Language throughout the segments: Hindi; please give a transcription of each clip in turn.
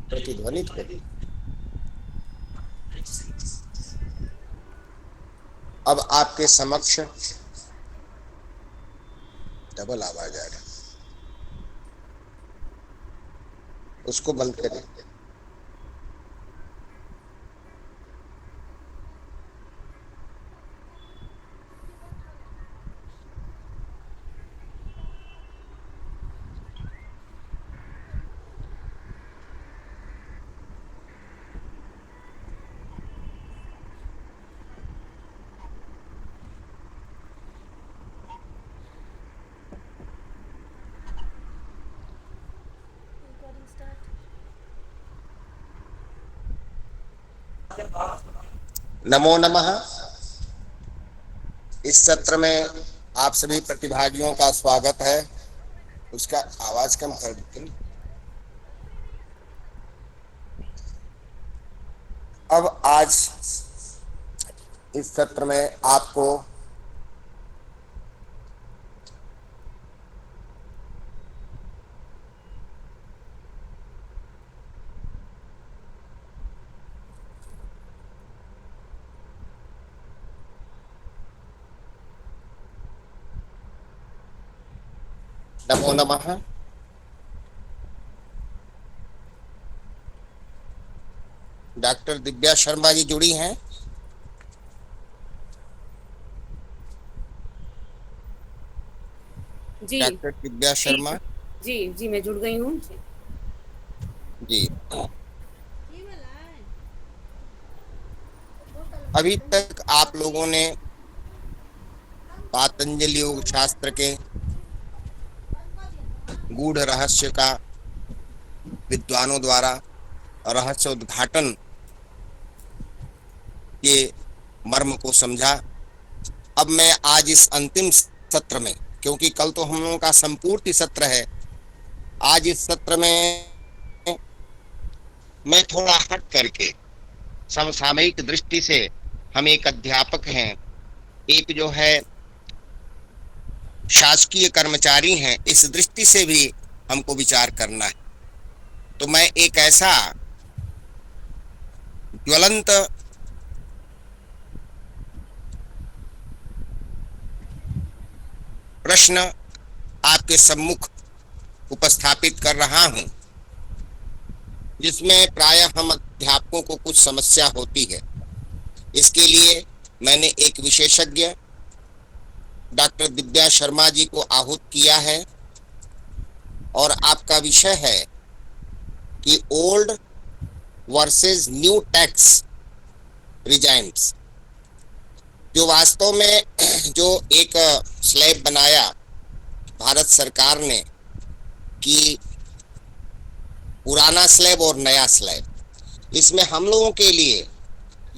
प्रतिध्वनित हो। अब आपके समक्ष डबल आवाज आ रही, उसको बंद करें। नमो नमः। इस सत्र में आप सभी प्रतिभागियों का स्वागत है। उसका आवाज कम कर देते हैं। अब आज इस सत्र में आपको नमो नमः। डॉक्टर दिव्या शर्मा जी जुड़ी हैं। जी डॉक्टर दिव्या जी शर्मा जी जी मैं जुड़ गई हूँ। जी। अभी तक आप लोगों ने पातंजलि योग शास्त्र के गूढ़ रहस्य का विद्वानों द्वारा रहस्य उद्घाटन के मर्म को समझा। अब मैं आज इस अंतिम सत्र में, क्योंकि कल तो हम लोगों का संपूर्ण सत्र है, आज इस सत्र में मैं थोड़ा हट करके समसामयिक दृष्टि से, हम एक अध्यापक हैं, एक जो है शासकीय कर्मचारी हैं, इस दृष्टि से भी हमको विचार करना है। तो मैं एक ऐसा ज्वलंत प्रश्न आपके सम्मुख उपस्थापित कर रहा हूं, जिसमें प्रायः हम अध्यापकों को कुछ समस्या होती है। इसके लिए मैंने एक विशेषज्ञ डॉक्टर दिव्या शर्मा जी को आहूत किया है, और आपका विषय है कि old versus new tax regimes. जो वास्तव में जो एक स्लैब बनाया भारत सरकार ने कि पुराना स्लैब और नया स्लैब, इसमें हम लोगों के लिए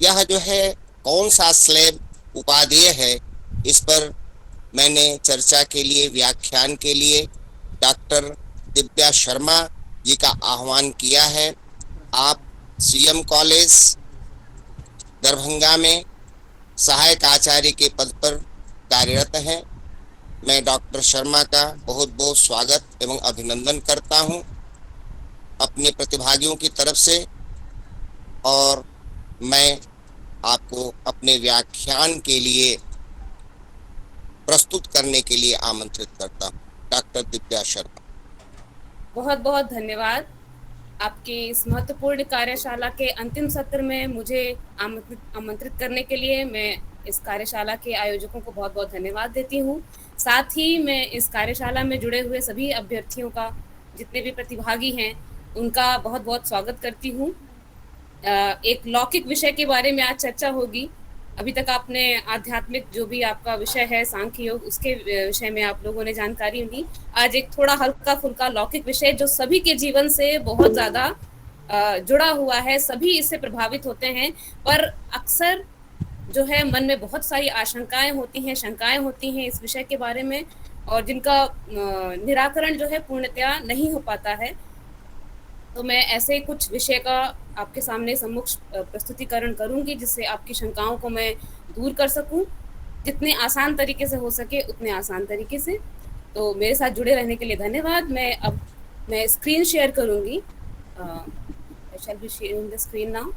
यह जो है कौन सा स्लैब उपादेय है, इस पर मैंने चर्चा के लिए, व्याख्यान के लिए डॉक्टर दिव्या शर्मा जी का आह्वान किया है। आप सीएम कॉलेज दरभंगा में सहायक आचार्य के पद पर कार्यरत हैं। मैं डॉक्टर शर्मा का बहुत बहुत स्वागत एवं अभिनंदन करता हूं अपने प्रतिभागियों की तरफ से, और मैं आपको अपने व्याख्यान के लिए प्रस्तुत करने के लिए आमंत्रित करता हूं। डॉक्टर दिव्या शर्मा। बहुत बहुत धन्यवाद। आपकी इस महत्वपूर्ण कार्यशाला के अंतिम सत्र में मुझे आमंत्रित करने के लिए मैं इस कार्यशाला के आयोजकों को बहुत बहुत धन्यवाद देती हूँ। साथ ही मैं इस कार्यशाला में जुड़े हुए सभी अभ्यर्थियों का, जितने भी प्रतिभागी हैं, उनका बहुत बहुत स्वागत करती हूँ। एक लौकिक विषय के बारे में आज चर्चा होगी। अभी तक आपने आध्यात्मिक जो भी आपका विषय है सांख्य योग, उसके विषय में आप लोगों ने जानकारी ली। आज एक थोड़ा हल्का फुल्का लौकिक विषय जो सभी के जीवन से बहुत ज्यादा जुड़ा हुआ है, सभी इससे प्रभावित होते हैं, पर अक्सर जो है मन में बहुत सारी आशंकाएं होती हैं, शंकाएं होती हैं इस विषय के बारे में, और जिनका निराकरण जो है पूर्णतया नहीं हो पाता है। तो मैं ऐसे कुछ विषय का आपके सामने सम्मुख प्रस्तुतिकरण करूंगी, जिससे आपकी शंकाओं को मैं दूर कर सकूं, जितने आसान तरीके से हो सके उतने आसान तरीके से। तो मेरे साथ जुड़े रहने के लिए धन्यवाद। मैं स्क्रीन शेयर करूंगी। shall be sharing the screen now.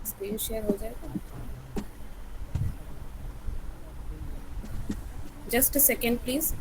Screen share हो जाएगा. Just a second, please.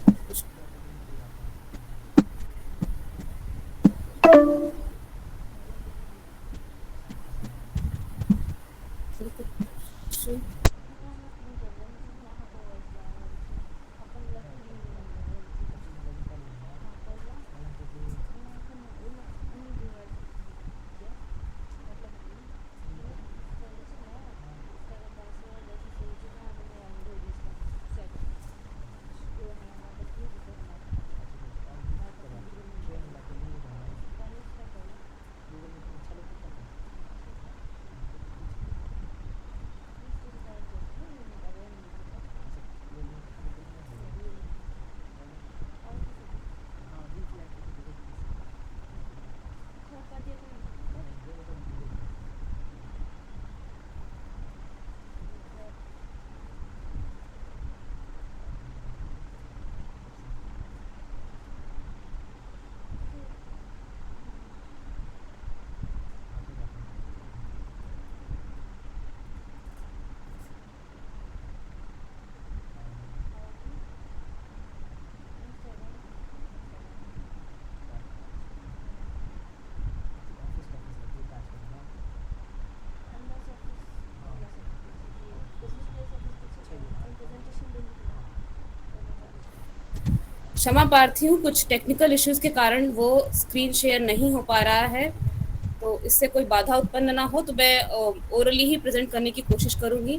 क्षमा प्रार्थी हूँ, कुछ टेक्निकल इश्यूज के कारण वो स्क्रीन शेयर नहीं हो पा रहा है, तो इससे कोई बाधा उत्पन्न ना हो तो मैं ओरली ही प्रेजेंट करने की कोशिश करूंगी.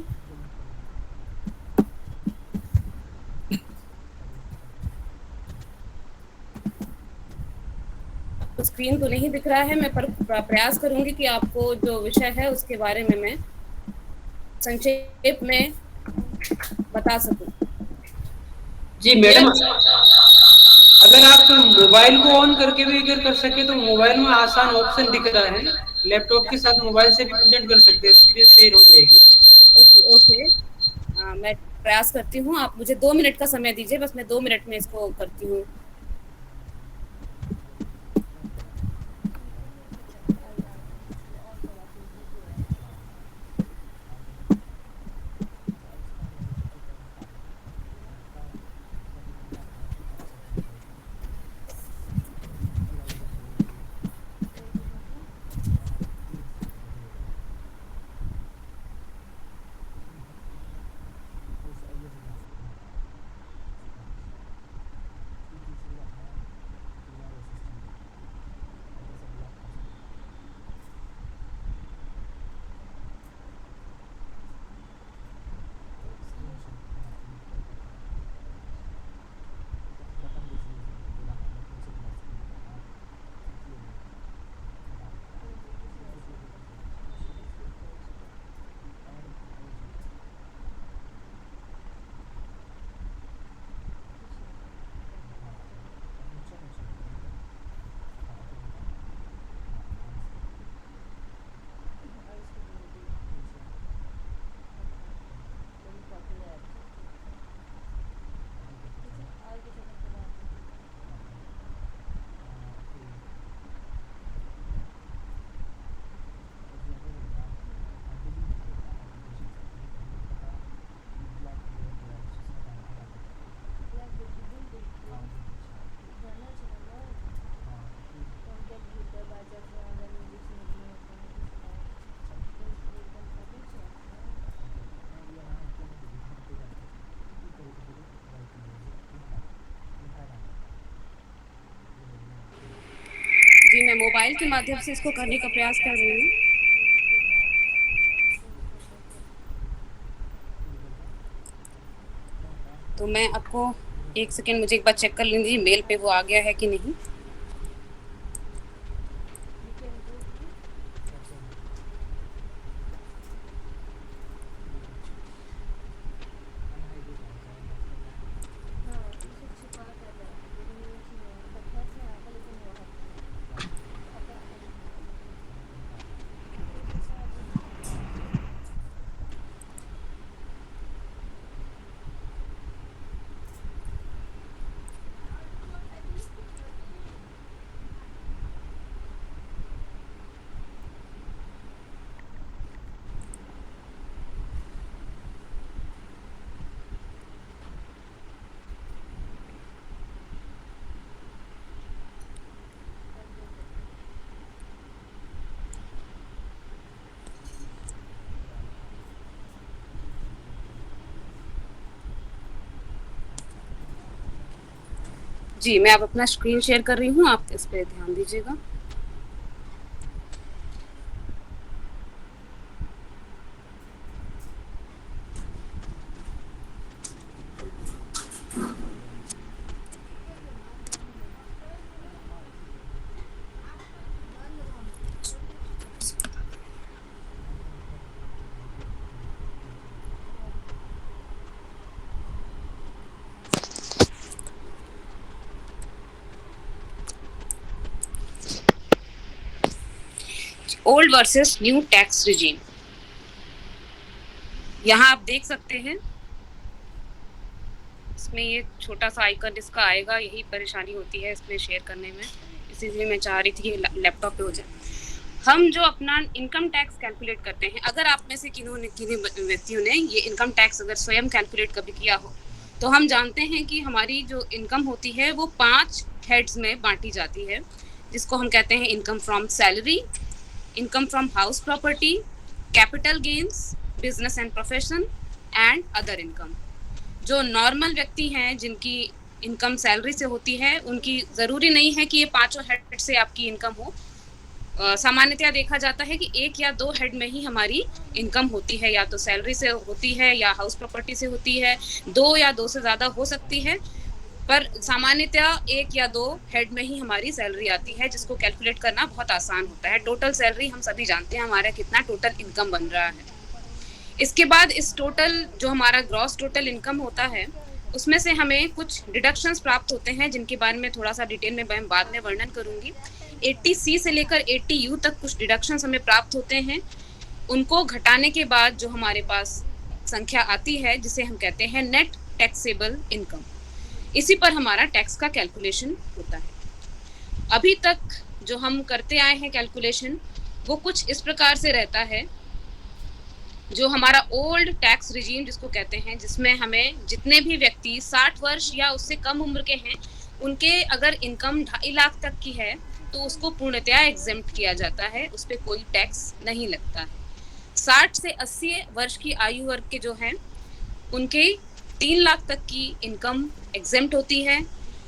तो स्क्रीन तो नहीं दिख रहा है, मैं प्रयास करूंगी कि आपको जो विषय है उसके बारे में मैं संक्षेप में बता सकूं. जी मैडम, अगर आप मोबाइल को ऑन करके भी अगर कर सके तो मोबाइल में आसान ऑप्शन दिख रहा है, लैपटॉप के साथ मोबाइल से भी प्रेजेंट कर सकते हैं, स्क्रीन शेयर हो जाएगी. ओके, मैं प्रयास करती हूँ. आप मुझे 2 मिनट का समय दीजिए, बस मैं 2 मिनट में इसको करती हूँ. जी, मैं मोबाइल के माध्यम से इसको करने का प्रयास कर रही हूँ. तो मैं आपको 1 सेकेंड, मुझे एक बार चेक कर लीजिए मेल पे वो आ गया है कि नहीं. जी, मैं अब अपना स्क्रीन शेयर कर रही हूँ, आप इस पे ध्यान दीजिएगा। Old versus new tax regime. यहाँ आप देख सकते हैं, इसमें ये छोटा सा आइकन इसका आएगा, यही परेशानी होती है इसमें शेयर करने में, इसीलिए मैं चाह रही थी कि लैपटॉप पे हो जाए। हम जो अपना इनकम टैक्स कैलकुलेट करते हैं, अगर आप में से किन्हीं व्यक्तियों ने ये इनकम टैक्स अगर स्वयं कैलकुलेट कभी किया हो, तो हम जानते हैं कि हमारी जो इनकम होती है वो 5 हेड्स में बांटी जाती है, जिसको हम कहते हैं income from salary, income from house property, capital gains, business and profession and other income. जो नॉर्मल व्यक्ति हैं जिनकी इनकम सैलरी से होती है, उनकी ज़रूरी नहीं है कि ये 5 हेड से आपकी इनकम हो। सामान्यतया देखा जाता है कि 1 या 2 हेड में ही हमारी इनकम होती है, या तो सैलरी से होती है या हाउस प्रॉपर्टी से होती है, 2 या 2 से ज़्यादा हो सकती है, पर सामान्यतया 1 या 2 हेड में ही हमारी सैलरी आती है, जिसको कैलकुलेट करना बहुत आसान होता है। टोटल सैलरी हम सभी जानते हैं हमारा कितना टोटल इनकम बन रहा है। इसके बाद इस टोटल जो हमारा ग्रॉस टोटल इनकम होता है, उसमें से हमें कुछ डिडक्शंस प्राप्त होते हैं, जिनके बारे में थोड़ा सा डिटेल में मैं बाद में वर्णन करूंगी। 80C से लेकर 80U तक कुछ डिडक्शंस हमें प्राप्त होते हैं। उनको घटाने के बाद जो हमारे पास संख्या आती है, जिसे हम कहते हैं नेट टैक्सेबल इनकम, इसी पर हमारा टैक्स का कैलकुलेशन होता है। अभी तक जो हम करते आए हैं कैलकुलेशन, वो कुछ इस प्रकार से रहता है। जो हमारा ओल्ड टैक्स रिजीम जिसको कहते हैं, जिसमें हमें जितने भी व्यक्ति 60 वर्ष या उससे कम उम्र के हैं, उनके अगर इनकम 2.5 लाख तक की है तो उसको पूर्णतया एग्जेम्प्ट किया जाता है, उस पर कोई टैक्स नहीं लगता है। 60 से 80 वर्ष की आयु वर्ग के जो हैं, उनके 3 लाख तक की इनकम एग्जेम्प्ट होती है,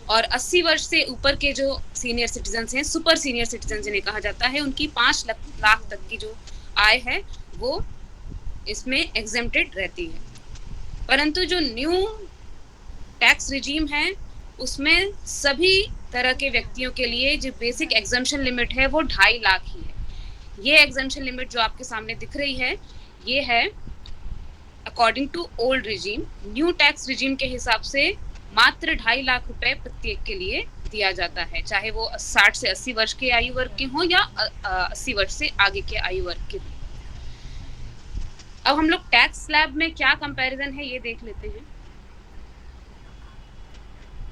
और 80 वर्ष से ऊपर के जो सीनियर सिटीजन्स हैं, सुपर सीनियर सिटीजन जिन्हें कहा जाता है, उनकी 5 लाख तक की जो आय है वो इसमें एग्जेम्प्टेड रहती है। परंतु जो न्यू टैक्स रिजीम है, उसमें सभी तरह के व्यक्तियों के लिए जो बेसिक एग्जम्पशन लिमिट है वो 2.5 लाख ही है। ये एग्जम्पशन लिमिट जो आपके सामने दिख रही है, ये है according to old regime. New tax regime के हिसाब से मात्र 2.5 लाख रुपए प्रत्येक के लिए दिया जाता है, चाहे वो 60 से 80 वर्ष के आयु वर्ग के हों या 80 वर्ष से आगे के आयु वर्ग के। अब हम लोग टैक्स स्लैब में क्या कंपैरिजन है ये देख लेते हैं।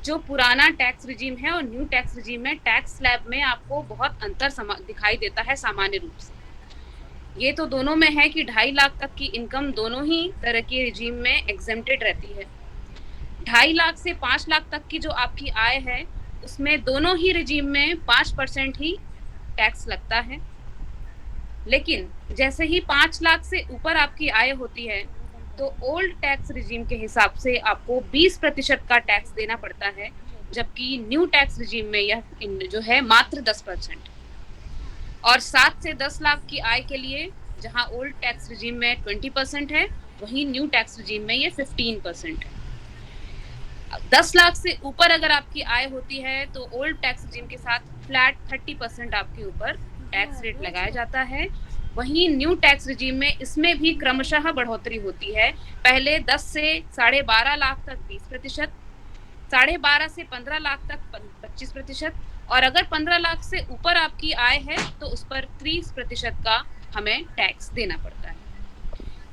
जो पुराना टैक्स रिजीम है और न्यू टैक्स रिजीम में टैक्स स्लैब में आपको बहुत अंतर दिखाई देता है सामान्य रूप से। ये तो दोनों में है कि 2.5 लाख तक की इनकम दोनों ही तरह के रिजीम में एग्जेम्प्टेड रहती है। 2.5 लाख से 5 लाख तक की जो आपकी आय है, उसमें दोनों ही रिजीम में 5% ही टैक्स लगता है। लेकिन जैसे ही 5 लाख से ऊपर आपकी आय होती है, तो ओल्ड टैक्स रिजीम के हिसाब से आपको 20% का टैक्स देना पड़ता है, जबकि न्यू टैक्स रिजीम में यह जो है मात्र 10%। और 7 से 10 लाख की आय के लिए जहां ओल्ड टैक्स रिजीम में 20% है, वहीं न्यू टैक्स रिजीम में ये 15% है। 10 लाख से ऊपर अगर आपकी आय होती है, तो ओल्ड टैक्स रिजीम के साथ फ्लैट 30% आपके ऊपर टैक्स रेट लगाया जाता है। वहीं न्यू टैक्स रिजीम में इसमें भी क्रमशः बढ़ोतरी होती है। पहले 10 से 12.5 लाख तक 20%, 12.5 से 15 लाख तक 25%, और अगर 15 लाख से ऊपर आपकी आय है तो उस पर 30% का हमें टैक्स देना पड़ता है।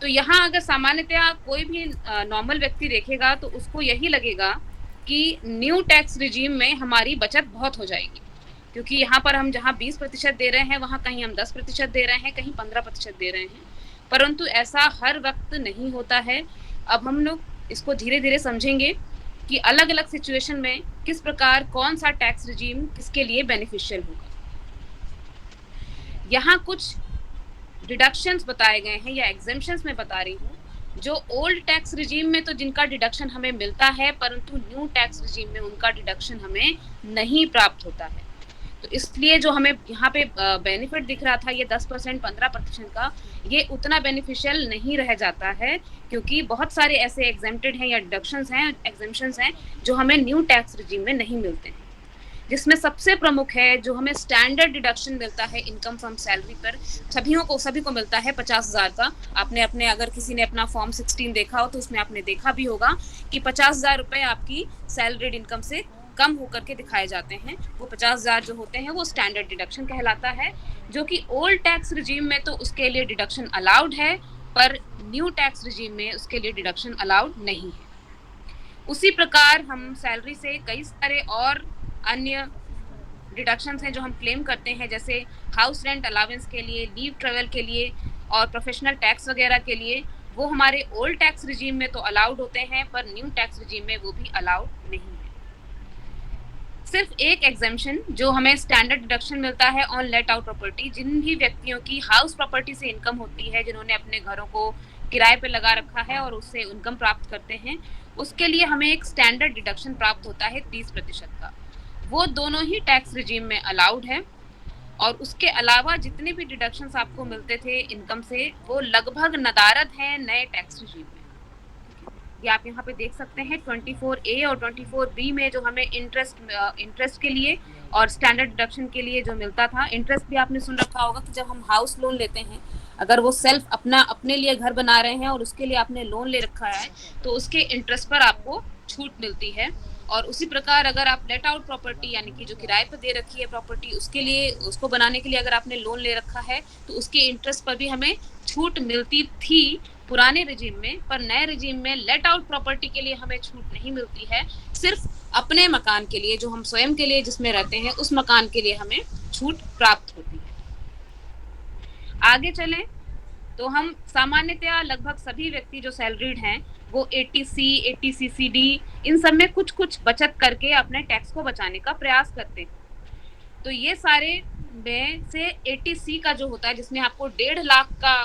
तो यहाँ अगर सामान्यतया कोई भी नॉर्मल व्यक्ति देखेगा तो उसको यही लगेगा कि न्यू टैक्स रिजीम में हमारी बचत बहुत हो जाएगी, क्योंकि यहाँ पर हम जहाँ 20% दे रहे हैं, वहाँ कहीं हम 10% दे रहे हैं, कहीं 15% दे रहे हैं। परंतु ऐसा हर वक्त नहीं होता है। अब हम लोग इसको धीरे धीरे समझेंगे कि अलग अलग सिचुएशन में किस प्रकार कौन सा टैक्स रिजीम किसके लिए बेनिफिशियल होगा। यहाँ कुछ डिडक्शंस बताए गए हैं या एग्जेम्पशंस में बता रही हूँ, जो ओल्ड टैक्स रिजीम में तो जिनका डिडक्शन हमें मिलता है, परंतु न्यू टैक्स रिजीम में उनका डिडक्शन हमें नहीं प्राप्त होता है। तो इसलिए जो हमें यहाँ पे बेनिफिट दिख रहा था ये 10% 15% का, ये उतना बेनिफिशियल नहीं रह जाता है, क्योंकि बहुत सारे ऐसे एग्जेम्प्टेड हैं या डिडक्शंस हैं, एग्जेम्पशंस हैं जो हमें न्यू टैक्स रिजीम में नहीं मिलते हैं। जिसमें सबसे प्रमुख है जो हमें स्टैंडर्ड डिडक्शन मिलता है इनकम फ्रॉम सैलरी पर, सभी को मिलता है 50,000 का। आपने अपने, अगर किसी ने अपना फॉर्म 16 देखा हो तो उसमें आपने देखा भी होगा कि 50,000 रुपए आपकी सैलरीड इनकम से कम होकर के दिखाए जाते हैं। वो 50,000 जो होते हैं वो स्टैंडर्ड डिडक्शन कहलाता है, जो कि ओल्ड टैक्स रिजीम में तो उसके लिए डिडक्शन अलाउड है, पर न्यू टैक्स रिजीम में उसके लिए डिडक्शन अलाउड नहीं है। उसी प्रकार हम सैलरी से कई सारे और अन्य डिडक्शंस हैं जो हम क्लेम करते हैं, जैसे हाउस रेंट अलाउंस के लिए, लीव ट्रेवल के लिए और प्रोफेशनल टैक्स वगैरह के लिए। वो हमारे ओल्ड टैक्स रिजीम में तो अलाउड होते हैं, पर न्यू टैक्स रिजीम में वो भी अलाउड नहीं है। सिर्फ एक एग्जेम्पशन जो हमें स्टैंडर्ड डिडक्शन मिलता है ऑन लेट आउट प्रॉपर्टी, जिन भी व्यक्तियों की हाउस प्रॉपर्टी से इनकम होती है, जिन्होंने अपने घरों को किराए पे लगा रखा है और उससे इनकम प्राप्त करते हैं, उसके लिए हमें एक स्टैंडर्ड डिडक्शन प्राप्त होता है 30% का। वो दोनों ही टैक्स रिजीम में अलाउड है, और उसके अलावा जितने भी डिडक्शंस आपको मिलते थे इनकम से, वो लगभग नदारद हैं नए टैक्स रिजीम में। ये आप यहाँ पे देख सकते हैं 24A और 24B में जो हमें इंटरेस्ट के लिए और स्टैंडर्ड डिडक्शन के लिए जो मिलता था। इंटरेस्ट भी आपने सुन रखा होगा कि जब हम हाउस लोन लेते हैं, अगर वो सेल्फ अपने लिए घर बना रहे हैं और उसके लिए आपने लोन ले रखा है, तो उसके इंटरेस्ट पर आपको छूट मिलती है। और उसी प्रकार अगर आप लेट आउट प्रॉपर्टी, यानी कि जो किराए पर दे रखी है प्रॉपर्टी, उसके लिए, उसको बनाने के लिए अगर आपने लोन ले रखा है, तो उसके इंटरेस्ट पर भी हमें छूट मिलती थी पुराने रिजीम में। पर नए रिजीम में लेट आउट प्रॉपर्टी के लिए हमें छूट नहीं मिलती है, सिर्फ अपने मकान के लिए, जो हम स्वयं के लिए जिसमें रहते हैं, उस मकान के लिए हमें छूट प्राप्त होती है। आगे चलें तो हम सामान्यतया लगभग सभी व्यक्ति जो सैलरीड हैं, वो 80C, 80CCD, इन सब में कुछ कुछ बचत करके अपने टैक्स को बचाने का प्रयास करते हैं। तो ये सारे में से 80C का जो होता है, जिसमें आपको 1.5 लाख का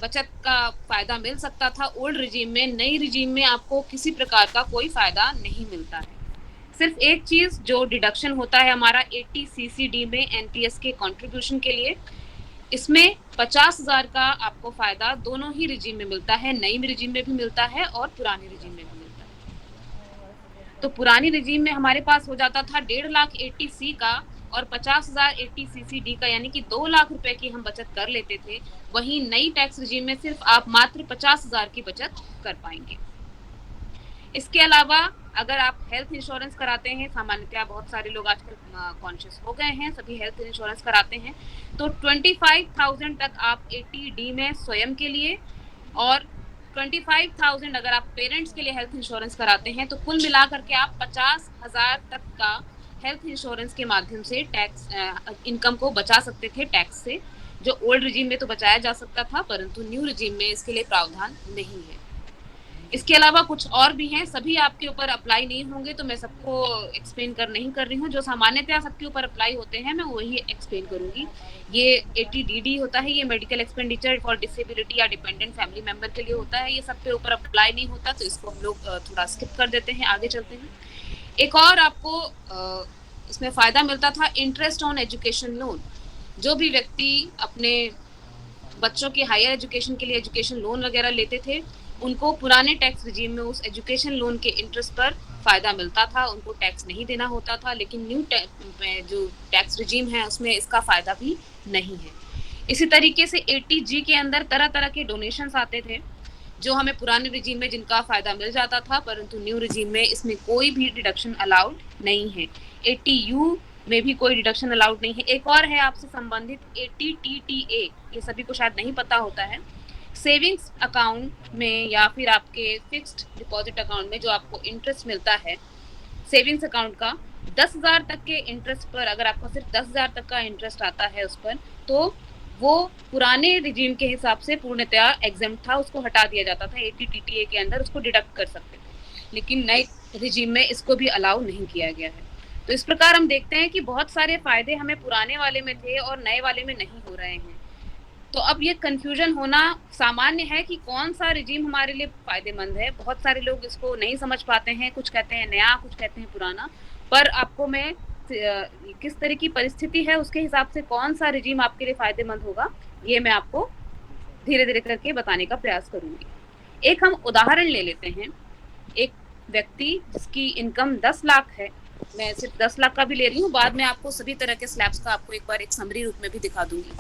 बचत का फायदा मिल सकता था ओल्ड रिजीम में, नई रिजीम में आपको किसी प्रकार का कोई फायदा नहीं मिलता है। सिर्फ एक चीज जो डिडक्शन होता है हमारा 80CCD में एनपीएस के कंट्रीब्यूशन के लिए, इसमें 50,000 का आपको फायदा दोनों ही रिजीम में मिलता है, नई रिजीम में भी मिलता है और पुरानी रिजीम में भी मिलता है। तो पुरानी रिजीम में हमारे पास हो जाता था 1.5 लाख 80C का और 50,000 80CCD का, यानी कि 2 लाख रुपए की हम बचत कर लेते थे। वहीं नई टैक्स रिजीम में सिर्फ आप मात्र 50,000 की बचत कर पाएंगे। इसके अलावा अगर आप हेल्थ इंश्योरेंस कराते हैं, सामान्यतः बहुत सारे लोग आजकल कॉन्शियस हो गए हैं, सभी हेल्थ इंश्योरेंस कराते हैं, तो 25,000 तक आप 80D में स्वयं के लिए, और 25,000 अगर आप पेरेंट्स के लिए हेल्थ इंश्योरेंस कराते हैं, तो कुल मिलाकर के आप 50,000 तक का हेल्थ इंश्योरेंस के माध्यम से टैक्स इनकम को बचा सकते थे टैक्स से, जो ओल्ड रिजीम में तो बचाया जा सकता था, परंतु न्यू रिजीम में इसके लिए प्रावधान नहीं है। इसके अलावा कुछ और भी हैं, सभी आपके ऊपर अप्लाई नहीं होंगे, तो मैं सबको एक्सप्लेन नहीं कर रही हूँ। जो सामान्यतः सबके ऊपर अप्लाई होते हैं मैं वही एक्सप्लेन करूंगी। ये 80DD होता है, ये मेडिकल एक्सपेंडिचर फॉर डिसेबिलिटी या डिपेंडेंट फैमिली मेंबर के लिए होता है। ये सबके ऊपर अप्लाई नहीं होता, तो इसको हम लोग थोड़ा स्किप कर देते हैं, आगे चलते हैं। एक और आपको इसमें फायदा मिलता था इंटरेस्ट ऑन एजुकेशन लोन। जो भी व्यक्ति अपने बच्चों की हायर एजुकेशन के लिए एजुकेशन लोन वगैरह लेते थे, उनको पुराने टैक्स रिजीम में उस एजुकेशन लोन के इंटरेस्ट पर फायदा मिलता था, उनको टैक्स नहीं देना होता था। लेकिन न्यू जो टैक्स रिजीम है उसमें इसका फायदा भी नहीं है। इसी तरीके से 80G के अंदर तरह तरह के डोनेशंस आते थे, जो हमें पुराने रिजीम में जिनका फायदा मिल जाता था, परंतु न्यू रिजीम में इसमें कोई भी डिडक्शन अलाउड नहीं है। 80U में भी कोई डिडक्शन अलाउड नहीं है। एक और है आपसे संबंधित 80TTA, ये सभी को शायद नहीं पता होता है। सेविंग्स अकाउंट में या फिर आपके फिक्स्ड डिपॉजिट अकाउंट में जो आपको इंटरेस्ट मिलता है सेविंग्स अकाउंट का, 10,000 तक के इंटरेस्ट पर, अगर आपको सिर्फ 10,000 तक का इंटरेस्ट आता है उस पर, तो वो पुराने रिजीम के हिसाब से पूर्णतया एग्जेम्प्ट था, उसको हटा दिया जाता था। 80TTA के अंदर उसको डिडक्ट कर सकते थे, लेकिन नए रिजीम में इसको भी अलाउ नहीं किया गया है। तो इस प्रकार हम देखते हैं कि बहुत सारे फायदे हमें पुराने वाले में थे और नए वाले में नहीं हो रहे हैं। तो अब ये कंफ्यूजन होना सामान्य है कि कौन सा रिजीम हमारे लिए फायदेमंद है। बहुत सारे लोग इसको नहीं समझ पाते हैं, कुछ कहते हैं नया, कुछ कहते हैं पुराना। पर आपको मैं किस तरह की परिस्थिति है उसके हिसाब से कौन सा रिजीम आपके लिए फायदेमंद होगा, ये मैं आपको धीरे धीरे करके बताने का प्रयास करूंगी। एक हम उदाहरण ले लेते हैं। एक व्यक्ति जिसकी इनकम 10 लाख है, मैं सिर्फ 10 लाख का भी ले रही हूँ, बाद में आपको सभी तरह के स्लैब्स का आपको एक बार एक समरी रूप में भी दिखा दूंगी।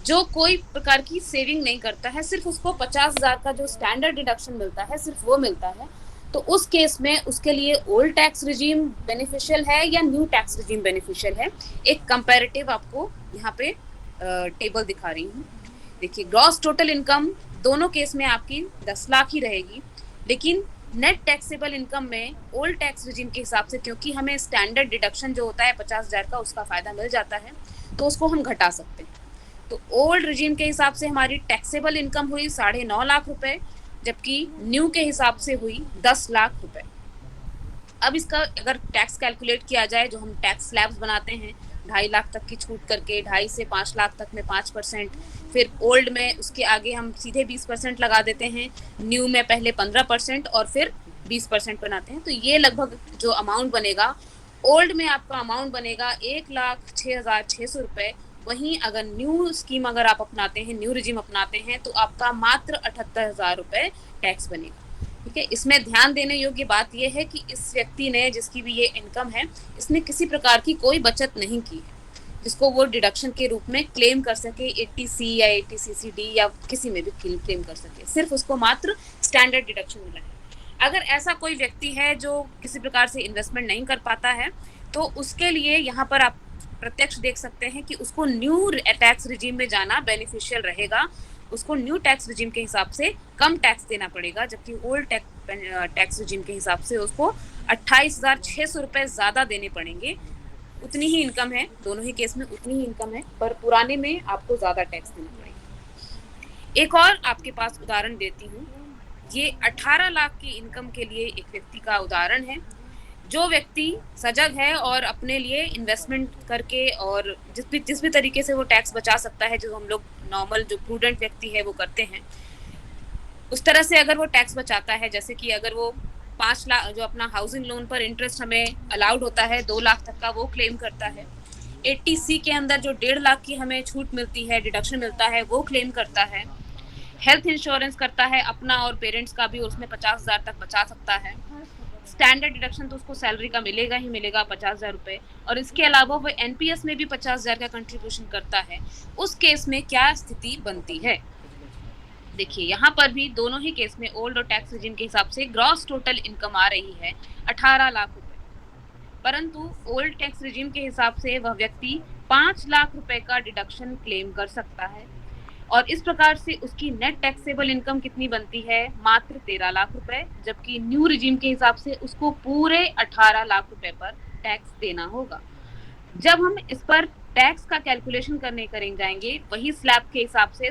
जो कोई प्रकार की सेविंग नहीं करता है, सिर्फ उसको 50,000 का जो स्टैंडर्ड डिडक्शन मिलता है सिर्फ वो मिलता है, तो उस केस में उसके लिए ओल्ड टैक्स रिजीम बेनिफिशियल है या न्यू टैक्स रिजीम बेनिफिशियल है। एक कंपैरेटिव आपको यहाँ पे टेबल दिखा रही हूँ। देखिए, ग्रॉस टोटल इनकम दोनों केस में आपकी 10 लाख ही रहेगी, लेकिन नेट टैक्सेबल इनकम में ओल्ड टैक्स रिजीम के हिसाब से, क्योंकि हमें स्टैंडर्ड डिडक्शन जो होता है 50,000 का उसका फायदा मिल जाता है, तो उसको हम घटा सकते हैं। तो ओल्ड रिजीम के हिसाब से हमारी टैक्सेबल इनकम हुई 9.5 लाख रुपए, जबकि न्यू के हिसाब से हुई 10 लाख रुपए। अब इसका अगर टैक्स कैलकुलेट किया जाए, जो हम टैक्स स्लैब्स बनाते हैं 2.5 लाख तक की छूट करके, 2.5 से 5 लाख तक में 5%, फिर ओल्ड में उसके आगे हम सीधे 20% लगा देते हैं, न्यू में पहले 15% और फिर 20% बनाते हैं, तो ये लगभग जो अमाउंट बनेगा, ओल्ड में आपका अमाउंट बनेगा 1,06,600 रुपये। वहीं अगर न्यू स्कीम अगर आप अपनाते हैं, न्यू रिजीम अपनाते हैं, तो आपका मात्र 78,000 रुपये टैक्स बनेगा। ठीक है, इसमें ध्यान देने योग्य बात यह है कि इस व्यक्ति ने, जिसकी भी ये इनकम है, इसने किसी प्रकार की कोई बचत नहीं की है जिसको वो डिडक्शन के रूप में क्लेम कर सके, 80C या 80CCD या किसी में भी क्लेम कर सके। सिर्फ उसको मात्र स्टैंडर्ड डिडक्शन मिला है। अगर ऐसा कोई व्यक्ति है जो किसी प्रकार से इन्वेस्टमेंट नहीं कर पाता है, तो उसके लिए यहाँ पर आप प्रत्यक्ष देख सकते हैं कि उसको न्यू टैक्स रिजीम में जाना बेनिफिशियल रहेगा। उसको न्यू टैक्स रिजीम के हिसाब से कम टैक्स देना पड़ेगा, जबकि ओल्ड टैक्स रिजीम के हिसाब से उसको 28,600 रुपये ज़्यादा देने पड़ेंगे। उतनी ही इनकम है, दोनों ही केस में उतनी ही इनकम है, पर पुराने में आपको ज़्यादा टैक्स देना पड़ेगा। एक और आपके पास उदाहरण देती हूँ। ये 18 लाख की इनकम के लिए एक व्यक्ति का उदाहरण है। जो व्यक्ति सजग है और अपने लिए इन्वेस्टमेंट करके और जिस भी तरीके से वो टैक्स बचा सकता है, जो हम लोग नॉर्मल जो प्रूडेंट व्यक्ति है वो करते हैं, उस तरह से अगर वो टैक्स बचाता है, जैसे कि अगर वो 5 लाख जो अपना हाउसिंग लोन पर इंटरेस्ट हमें अलाउड होता है 2 लाख तक का, वो क्लेम करता है। 80C के अंदर जो 1.5 लाख की हमें छूट मिलती है, डिडक्शन मिलता है, वो क्लेम करता है। हेल्थ इंश्योरेंस करता है अपना और पेरेंट्स का भी, उसमें 50,000 तक बचा सकता है। स्टैंडर्ड डिडक्शन तो उसको सैलरी का मिलेगा ही मिलेगा 50,000 रुपये, और इसके अलावा वो NPS में भी 50,000 का कंट्रीब्यूशन करता है। उस केस में क्या स्थिति बनती है? देखिए, यहाँ पर भी दोनों ही केस में ओल्ड और टैक्स रिजीम के हिसाब से ग्रॉस टोटल इनकम आ रही है 18 लाख रुपए, परंतु ओल्ड टैक्स रिजीम के हिसाब से वह व्यक्ति 5 लाख रुपए का डिडक्शन क्लेम कर सकता है, और इस प्रकार से उसकी नेट टैक्सेबल इनकम कितनी बनती है? मात्र 13 लाख रुपए, जबकि न्यू रिजीम के हिसाब से उसको पूरे 18 लाख रुपए पर टैक्स देना होगा। जब हम इस पर टैक्स का कैलकुलेशन करने जाएंगे, वही स्लैब के हिसाब से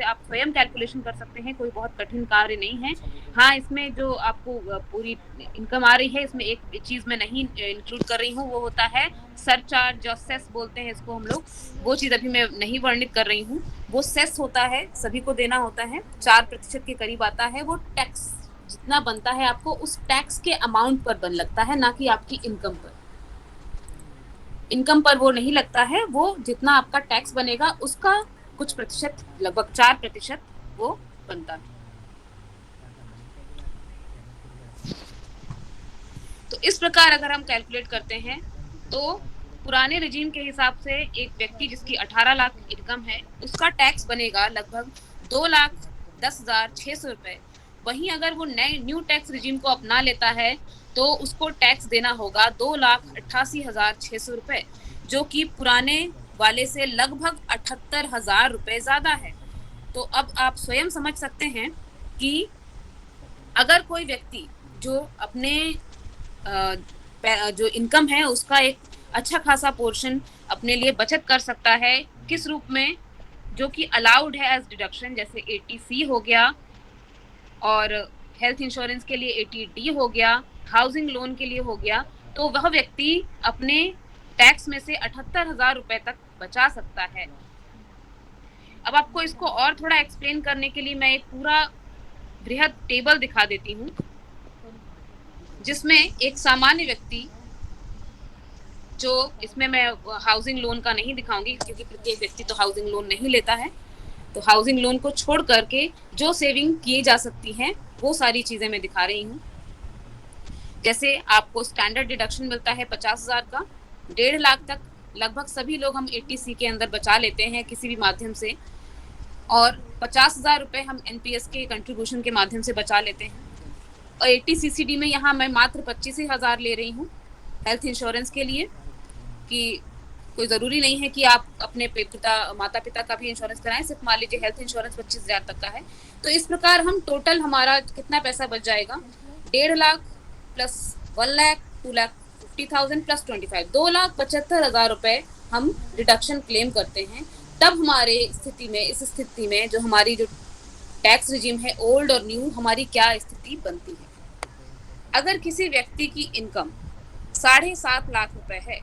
आप स्वयं कैलकुलेशन कर सकते हैं, कोई बहुत कठिन कार्य नहीं है। हाँ, इसमें जो आपको पूरी इनकम आ रही है, इसमें एक चीज़ मैं नहीं इंक्लूड कर रही हूँ, वो होता है सरचार्ज, जो सेस बोलते हैं इसको हम लोग, वो चीज़ अभी मैं नहीं वर्णित कर रही हूँ। वो सेस होता है, सभी को देना होता है, 4% के करीब आता है। वो टैक्स जितना बनता है आपको उस टैक्स के अमाउंट पर बन लगता है, ना कि आपकी इनकम पर। इनकम पर वो नहीं लगता है, वो जितना आपका टैक्स बनेगा उसका कुछ प्रतिशत, लगभग 4% वो बनता है। तो इस प्रकार अगर हम कैलकुलेट करते हैं, तो पुराने रिजीम के हिसाब से एक व्यक्ति जिसकी 18 लाख इनकम है, उसका टैक्स बनेगा लगभग 2,10,600 रुपये। वहीं अगर वो नए न्यू टैक्स रिजीम को अपना लेता है, तो उसको टैक्स देना होगा 2,88,600 रुपये, जो कि पुराने वाले से लगभग 78,000 रुपये ज़्यादा है। तो अब आप स्वयं समझ सकते हैं कि अगर कोई व्यक्ति जो अपने जो इनकम है उसका एक अच्छा खासा पोर्शन अपने लिए बचत कर सकता है, किस रूप में? जो कि अलाउड है एज डिडक्शन, जैसे 80C हो गया, और हेल्थ इंश्योरेंस के लिए 80D हो गया, हाउसिंग लोन के लिए हो गया, तो वह व्यक्ति अपने टैक्स में से 78,000 रुपये तक बचा सकता है। अब आपको इसको और थोड़ा एक्सप्लेन करने के लिए मैं एक पूरा बृहद टेबल दिखा देती हूँ, जिसमें एक सामान्य व्यक्ति, जो इसमें मैं हाउसिंग लोन का नहीं दिखाऊंगी क्योंकि प्रत्येक व्यक्ति तो हाउसिंग लोन नहीं लेता है, तो हाउसिंग लोन को छोड़ करके जो सेविंग की जा सकती हैं वो सारी चीजें मैं दिखा रही हूँ। जैसे आपको स्टैंडर्ड डिडक्शन मिलता है 50,000 का, 1.5 लाख तक लगभग सभी लोग हम 80C के अंदर बचा लेते हैं किसी भी माध्यम से, और 50,000 रुपये हम NPS के कंट्रीब्यूशन के माध्यम से बचा लेते हैं। और 80CCD में यहाँ मैं मात्र 25,000 ले रही हूँ हेल्थ इंश्योरेंस के लिए, कि कोई ज़रूरी नहीं है कि आप अपने माता पिता का भी इंश्योरेंस कराएं, सिर्फ मान लीजिए हेल्थ इंश्योरेंस 25,000 तक का है। तो इस प्रकार हम टोटल हमारा कितना पैसा बच जाएगा, 1.5 लाख प्लस 1 लाख 2,50,000 प्लस 25, 2,75,000 रुपये हम डिडक्शन क्लेम करते हैं। तब हमारे इस स्थिति में जो हमारी जो टैक्स रिजीम है ओल्ड और न्यू, हमारी क्या स्थिति बनती है। अगर किसी व्यक्ति की इनकम 7.5 लाख रुपए है,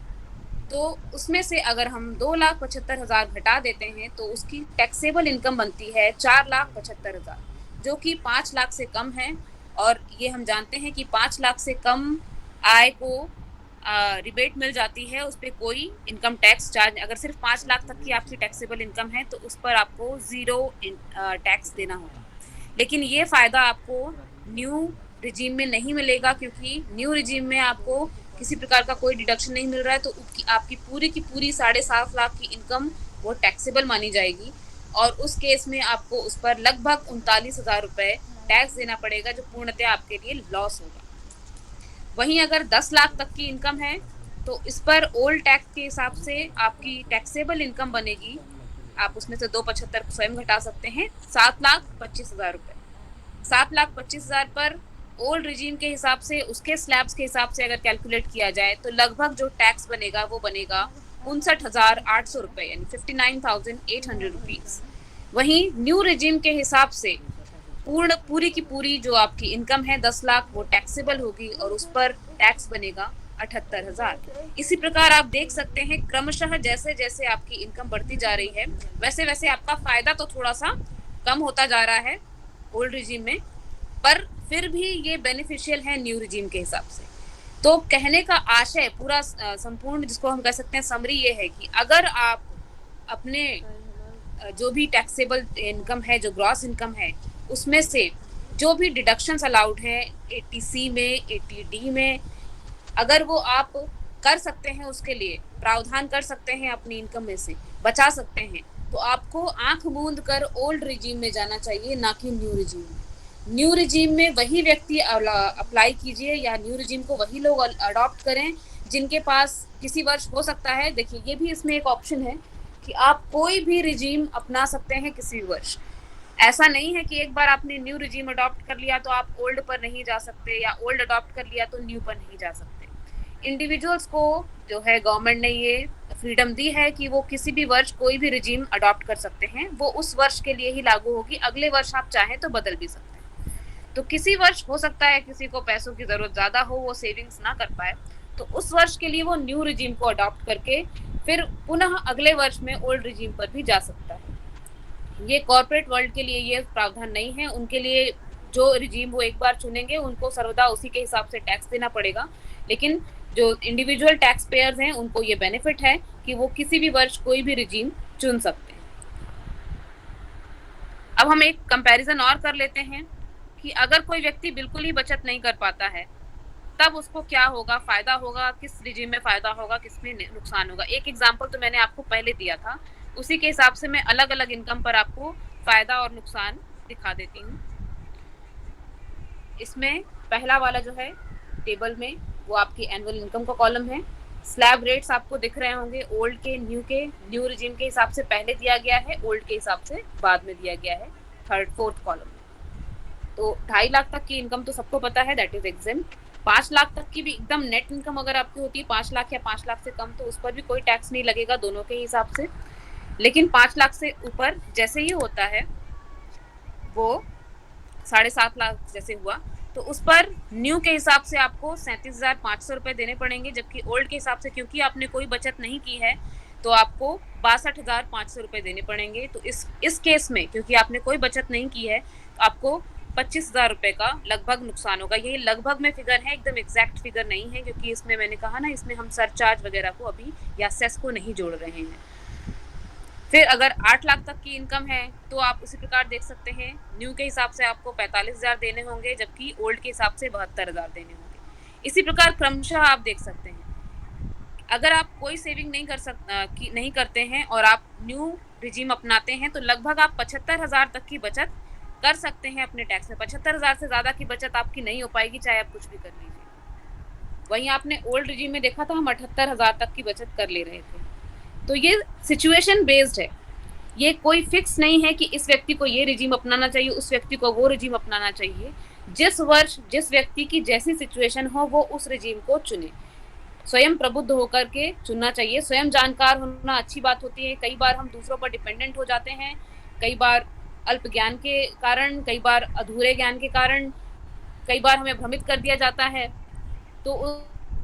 तो उसमें से अगर हम 2,75,000 घटा देते हैं तो उसकी टैक्सेबल इनकम बनती है 4,75,000, जो कि 5 लाख से कम है। और ये हम जानते हैं कि 5 लाख से कम आय को रिबेट मिल जाती है, उस पर कोई इनकम टैक्स चार्ज, अगर सिर्फ 5 लाख तक की आपकी टैक्सेबल इनकम है तो उस पर आपको 0 टैक्स देना होगा। लेकिन ये फ़ायदा आपको न्यू रिजीम में नहीं मिलेगा, क्योंकि न्यू रिजीम में आपको किसी प्रकार का कोई डिडक्शन नहीं मिल रहा है, तो आपकी पूरी की पूरी 7.5 लाख की इनकम वो टैक्सेबल मानी जाएगी, और उस केस में आपको उस पर लगभग 39,000 रुपये टैक्स देना पड़ेगा, जो पूर्णतः आपके लिए लॉस होगा। वहीं अगर 10 लाख तक की इनकम है तो इस पर ओल्ड टैक्स के हिसाब से आपकी टैक्सेबल इनकम बनेगी, आप उसमें से 2,75 स्वयं घटा सकते हैं, 7,25,000 रुपये। 7,25,000 पर ओल्ड रिजीम के हिसाब से, उसके स्लैब्स के हिसाब से अगर कैलकुलेट किया जाए तो लगभग जो टैक्स बनेगा वो बनेगा 59,800 रुपये, यानी 59,800 रुपीज़। वहीं न्यू रिजीम के हिसाब से पूरी की पूरी जो आपकी इनकम है 10 लाख वो टैक्सेबल होगी, और उस पर टैक्स बनेगा 78,000। इसी प्रकार आप देख सकते हैं क्रमशः जैसे जैसे आपकी इनकम बढ़ती जा रही है वैसे वैसे आपका फायदा तो थोड़ा सा कम होता जा रहा है ओल्ड रिजीम में, पर फिर भी ये बेनिफिशियल है न्यू रिजीम के हिसाब से। तो कहने का आशय पूरा संपूर्ण, जिसको हम कह सकते हैं समरी, ये है कि अगर आप अपने जो भी टैक्सेबल इनकम है, जो ग्रॉस इनकम है, उसमें से जो भी डिडक्शंस अलाउड हैं 80C में, 80D में, अगर वो आप कर सकते हैं, उसके लिए प्रावधान कर सकते हैं, अपनी इनकम में से बचा सकते हैं, तो आपको आंख मूंद कर ओल्ड रिजीम में जाना चाहिए, ना कि न्यू रिजीम में। न्यू रिजीम में वही व्यक्ति अप्लाई कीजिए, या न्यू रिजीम को वही लोग अडॉप्ट करें जिनके पास किसी वर्ष हो सकता है, देखिए ये भी इसमें एक ऑप्शन है कि आप कोई भी रिजीम अपना सकते हैं किसी वर्ष। ऐसा नहीं है कि एक बार आपने न्यू रिजीम अडॉप्ट कर लिया तो आप ओल्ड पर नहीं जा सकते, या ओल्ड अडॉप्ट कर लिया तो न्यू पर नहीं जा सकते। इंडिविजुअल्स को जो है गवर्नमेंट ने ये फ्रीडम दी है कि वो किसी भी वर्ष कोई भी रिजीम अडॉप्ट कर सकते हैं, वो उस वर्ष के लिए ही लागू होगी, अगले वर्ष आप चाहें तो बदल भी सकते हैं। तो किसी वर्ष हो सकता है किसी को पैसों की ज़रूरत ज़्यादा हो, वो सेविंग्स ना कर पाए, तो उस वर्ष के लिए वो न्यू रिजीम को अडॉप्ट करके फिर पुनः अगले वर्ष में ओल्ड रिजीम पर भी जा सकता है। ये कॉर्पोरेट वर्ल्ड के लिए ये प्रावधान नहीं है, उनके लिए जो रिजीम वो एक बार चुनेंगे उनको सर्वदा उसी के हिसाब से टैक्स देना पड़ेगा, लेकिन जो इंडिविजुअल टैक्स पेयर्स हैं उनको ये बेनिफिट है कि वो किसी भी वर्ष कोई भी रिजीम चुन सकते हैं। अब हम एक कंपैरिजन और कर लेते हैं कि अगर कोई व्यक्ति बिल्कुल ही बचत नहीं कर पाता है तब उसको क्या होगा, फायदा होगा, किस रिजीम में फायदा होगा, किसमें नुकसान होगा। एक एग्जांपल तो मैंने आपको पहले दिया था, उसी के हिसाब से मैं अलग अलग इनकम पर आपको फायदा और नुकसान दिखा देती हूँ। इसमें पहला वाला जो है टेबल में वो आपकी एनुअल इनकम का कॉलम है। स्लैब रेट्स आपको दिख रहे होंगे, ओल्ड के न्यू रिजीम के हिसाब से पहले दिया गया है, ओल्ड के हिसाब से बाद में दिया गया है फोर्थ कॉलम में। तो 2.5 लाख तक की इनकम तो सबको पता है, दैट इज एग्जेम्प्ट। 5 लाख तक की भी एकदम नेट इनकम अगर आपकी होती है 5 लाख या 5 लाख से कम, तो उस पर भी कोई टैक्स नहीं लगेगा दोनों के हिसाब से। लेकिन 5 लाख से ऊपर जैसे ही होता है वो 7.5 लाख जैसे हुआ, तो उस पर न्यू के हिसाब से आपको 37,500 रुपये देने पड़ेंगे, जबकि ओल्ड के हिसाब से क्योंकि आपने कोई बचत नहीं की है तो आपको 62,500 रुपए देने पड़ेंगे। तो इस केस में क्योंकि आपने कोई बचत नहीं की है, तो आपको 25,000 रुपए का लगभग नुकसान होगा। ये लगभग में फिगर है, एकदम एग्जैक्ट फिगर नहीं है, क्योंकि इसमें मैंने कहा ना, इसमें हम सरचार्ज वगैरह को अभी या सेस को नहीं जोड़ रहे हैं। फिर अगर 8 लाख तक की इनकम है तो आप उसी प्रकार देख सकते हैं, न्यू के हिसाब से आपको 45,000 देने होंगे, जबकि ओल्ड के हिसाब से 72,000 देने होंगे। इसी प्रकार क्रमशः आप देख सकते हैं। अगर आप कोई सेविंग नहीं करते हैं और आप न्यू रिजीम अपनाते हैं, तो लगभग आप 75,000 तक की बचत कर सकते हैं अपने टैक्स में। 75,000 से ज़्यादा की बचत आपकी नहीं हो पाएगी, चाहे आप कुछ भी कर लीजिए। वहीं आपने ओल्ड रिजीम में देखा था, हम 78,000 तक की बचत कर ले रहे थे। तो ये सिचुएशन बेस्ड है, ये कोई फिक्स नहीं है कि इस व्यक्ति को ये रिजीम अपनाना चाहिए, उस व्यक्ति को वो रिजीम अपनाना चाहिए। जिस वर्ष जिस व्यक्ति की जैसी सिचुएशन हो, वो उस रिजीम को चुने। स्वयं प्रबुद्ध होकर के चुनना चाहिए। स्वयं जानकार होना अच्छी बात होती है। कई बार हम दूसरों पर डिपेंडेंट हो जाते हैं, कई बार अल्प ज्ञान के कारण, कई बार अधूरे ज्ञान के कारण, कई बार हमें भ्रमित कर दिया जाता है। तो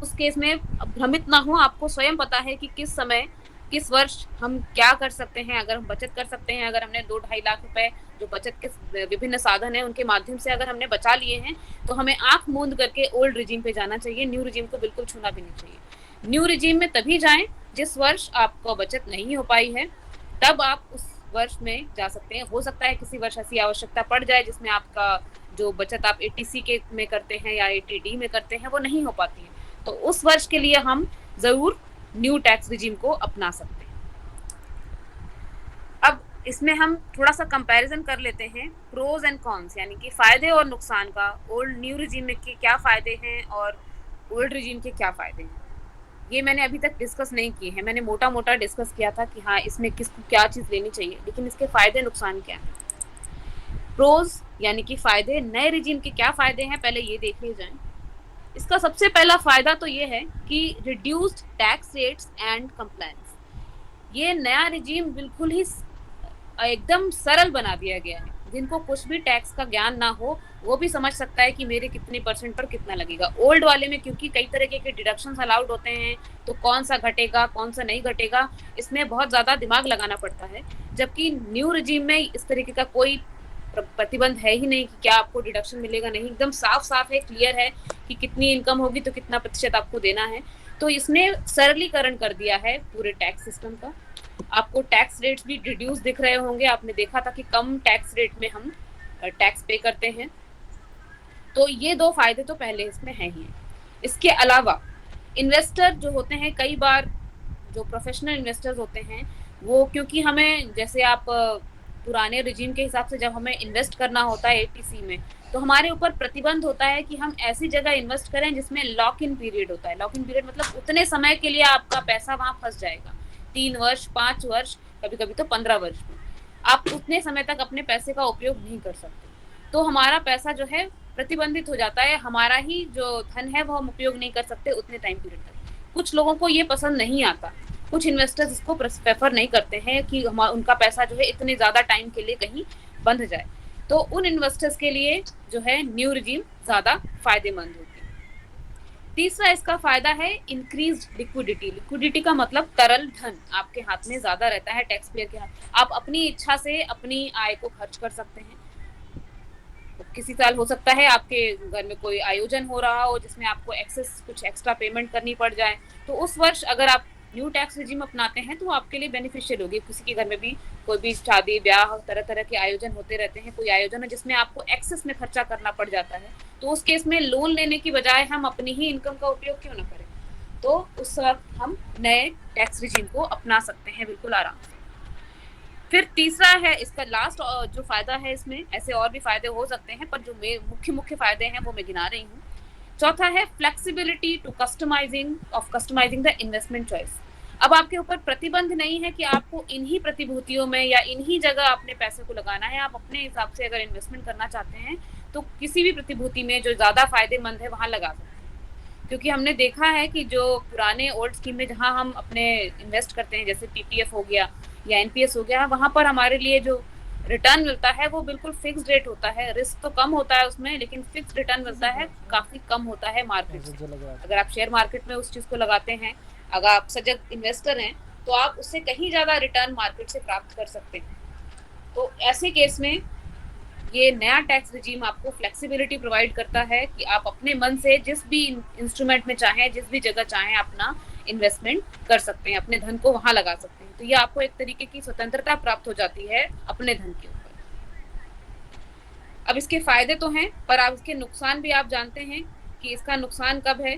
उस केस में भ्रमित ना हो, आपको स्वयं पता है कि किस समय किस वर्ष हम क्या कर सकते हैं। अगर हम बचत कर सकते हैं, अगर हमने 2-2.5 लाख रुपए जो बचत के विभिन्न साधन है उनके माध्यम से अगर हमने बचा लिए हैं, तो हमें आंख मूंद करके ओल्ड रिजीम पे जाना चाहिए। न्यू रिजीम को बिल्कुल छूना भी नहीं चाहिए। न्यू रिजीम में तभी जाएं जिस वर्ष आपको बचत नहीं हो पाई है, तब आप उस वर्ष में जा सकते हैं। हो सकता है किसी वर्ष ऐसी आवश्यकता पड़ जाए जिसमें आपका जो बचत आप 80C के में करते हैं या 80D में करते हैं वो नहीं हो पाती है, तो उस वर्ष के लिए हम जरूर न्यू टैक्स रिजीम को अपना सकते हैं। अब इसमें हम थोड़ा सा कंपैरिजन कर लेते हैं प्रोज एंड कॉन्स, यानी कि फायदे और नुकसान का। ओल्ड न्यू रिजीम में के क्या फायदे हैं और ओल्ड रिजीम के क्या फायदे हैं, ये मैंने अभी तक डिस्कस नहीं किए हैं। मैंने मोटा मोटा डिस्कस किया था कि हाँ इसमें किसको क्या चीज़ लेनी चाहिए, लेकिन इसके फायदे नुकसान क्या हैं। प्रोज यानी कि फायदे, नए रिजीम के क्या फायदे हैं पहले ये देख लिए जाएं। इसका सबसे पहला फायदा तो ये है कि reduced tax rates and compliance. ये नया रिजीम बिल्कुल ही एकदम सरल बना दिया गया है। जिनको कुछ भी टैक्स का ज्ञान ना हो वो भी समझ सकता है कि मेरे कितने % पर कितना लगेगा। ओल्ड वाले में क्योंकि कई तरह के डिडक्शंस अलाउड होते हैं, तो कौन सा घटेगा कौन सा नहीं घटेगा, इसमें बहुत ज़्यादा दिमाग लगाना पड़ता है। जबकि न्यू रिजीम में इस तरीके का कोई प्रतिबंध है ही नहीं कि क्या आपको डिडक्शन मिलेगा, नहीं। एकदम साफ साफ है, क्लियर है कि कितनी इनकम होगी तो कितना % आपको देना है। तो इसने सरलीकरण कर दिया है पूरे टैक्स सिस्टम का। आपको टैक्स रेट्स भी रिड्यूस दिख रहे होंगे। आपने देखा था कि कम टैक्स रेट में हम टैक्स पे करते हैं। तो ये 2 फायदे तो पहले इसमें हैं ही। इसके अलावा इन्वेस्टर जो होते हैं, कई बार जो प्रोफेशनल इन्वेस्टर्स होते हैं वो, क्योंकि हमें जैसे आप पुराने रिजीम के हिसाब से जब हमें इन्वेस्ट करना होता है 80C में, तो हमारे ऊपर प्रतिबंध होता है कि हम ऐसी जगह इन्वेस्ट करें जिसमें लॉक इन पीरियड होता है। लॉक इन पीरियड मतलब उतने समय के लिए आपका पैसा वहाँ फंस जाएगा, 3 वर्ष 5 वर्ष, कभी कभी तो 15 वर्ष में आप उतने समय तक अपने पैसे का उपयोग नहीं कर सकते। तो हमारा पैसा जो है प्रतिबंधित हो जाता है, हमारा ही जो धन है वो हम उपयोग नहीं कर सकते उतने टाइम पीरियड तक। कुछ लोगों को ये पसंद नहीं आता, कुछ इन्वेस्टर्स इसको प्रेफर नहीं करते हैं कि उनका पैसा जो है इतने ज़्यादा टाइम के लिए कहीं बंध जाए। तो उन इन्वेस्टर्स के लिए जो है न्यू रिजीम ज़्यादा फायदेमंद होती है। तीसरा इसका फायदा है इंक्रीज्ड लिक्विडिटी। लिक्विडिटी का मतलब तरल धन आपके हाथ में ज़्यादा रहता है, टैक्स पेयर के हाथ। आप अपनी इच्छा से अपनी आय को खर्च कर सकते हैं। किसी साल हो सकता है आपके घर में कोई आयोजन हो रहा हो जिसमें आपको कुछ एक्स्ट्रा पेमेंट करनी पड़ जाए, तो उस वर्ष अगर आप न्यू टैक्स रिजीम अपनाते हैं तो वो आपके लिए बेनिफिशियल होगी। किसी के घर में भी कोई भी शादी ब्याह तरह तरह के आयोजन होते रहते हैं, कोई आयोजन है जिसमें आपको एक्सेस में खर्चा करना पड़ जाता है, तो उस केस में लोन लेने की बजाय हम अपनी ही इनकम का उपयोग क्यों ना करें। तो उस वक्त हम नए टैक्स रिजीम को अपना सकते हैं बिल्कुल आराम से। फिर तीसरा है इसका लास्ट जो फायदा है, इसमें ऐसे और भी फायदे हो सकते हैं पर जो मुख्य फायदे हैं वो मैं गिना रही हूँ। चौथा है flexibility to customising the investment choice. अब आपके ऊपर प्रतिबंध नहीं है कि आपको इन्हीं प्रतिभूतियों में या इन्हीं जगह अपने पैसे को लगाना है। आप अपने हिसाब से अगर इन्वेस्टमेंट करना चाहते हैं तो किसी भी प्रतिभूति में जो ज़्यादा फायदेमंद है वहाँ लगा सकते हैं। क्योंकि हमने देखा है कि जो पुराने ओल्ड स्कीम में जहाँ हम अपने इन्वेस्ट करते हैं, जैसे PPF हो गया या NPS हो गया, वहाँ पर हमारे लिए जो रिटर्न मिलता है वो बिल्कुल फिक्स्ड रेट होता है। रिस्क तो कम होता है उसमें, लेकिन फिक्स्ड रिटर्न मिलता है, काफ़ी कम होता है मार्केट से। अगर आप शेयर मार्केट में उस चीज़ को लगाते हैं, अगर आप सजग इन्वेस्टर हैं तो आप उससे कहीं ज़्यादा रिटर्न मार्केट से प्राप्त कर सकते हैं। तो ऐसे केस में ये नया टैक्स रिजीम आपको फ्लेक्सिबिलिटी प्रोवाइड करता है कि आप अपने मन से जिस भी इंस्ट्रूमेंट में चाहें, जिस भी जगह चाहें अपना इन्वेस्टमेंट कर सकते हैं, अपने धन को वहां लगा सकते हैं। तो ये आपको एक तरीके की स्वतंत्रता प्राप्त हो जाती है अपने धन के ऊपर। अब इसके फायदे तो हैं, पर आप इसके नुकसान भी आप जानते हैं कि इसका नुकसान कब है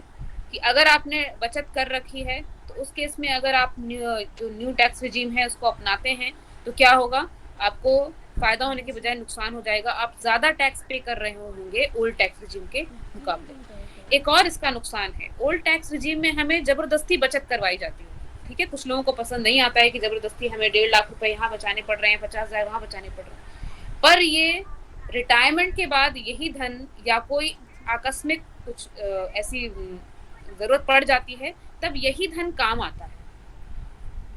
कि अगर आपने बचत कर रखी है तो उस केस में अगर आप जो न्यू टैक्स रिजीम है उसको अपनाते हैं तो क्या होगा, आपको फायदा होने के बजाय नुकसान हो जाएगा। आप ज्यादा टैक्स पे कर रहे होंगे ओल्ड टैक्स रिजीम के मुकाबले। एक और इसका नुकसान है, ओल्ड टैक्स रिजीम में हमें जबरदस्ती बचत करवाई जाती है। ठीक है, कुछ लोगों को पसंद नहीं आता है कि जबरदस्ती हमें 1.5 लाख रुपए यहाँ बचाने पड़ रहे हैं, 50,000 वहां बचाने पड़ रहे हैं। पर ये रिटायरमेंट के बाद यही धन या कोई आकस्मिक कुछ ऐसी जरूरत पड़ जाती है तब यही धन काम आता है।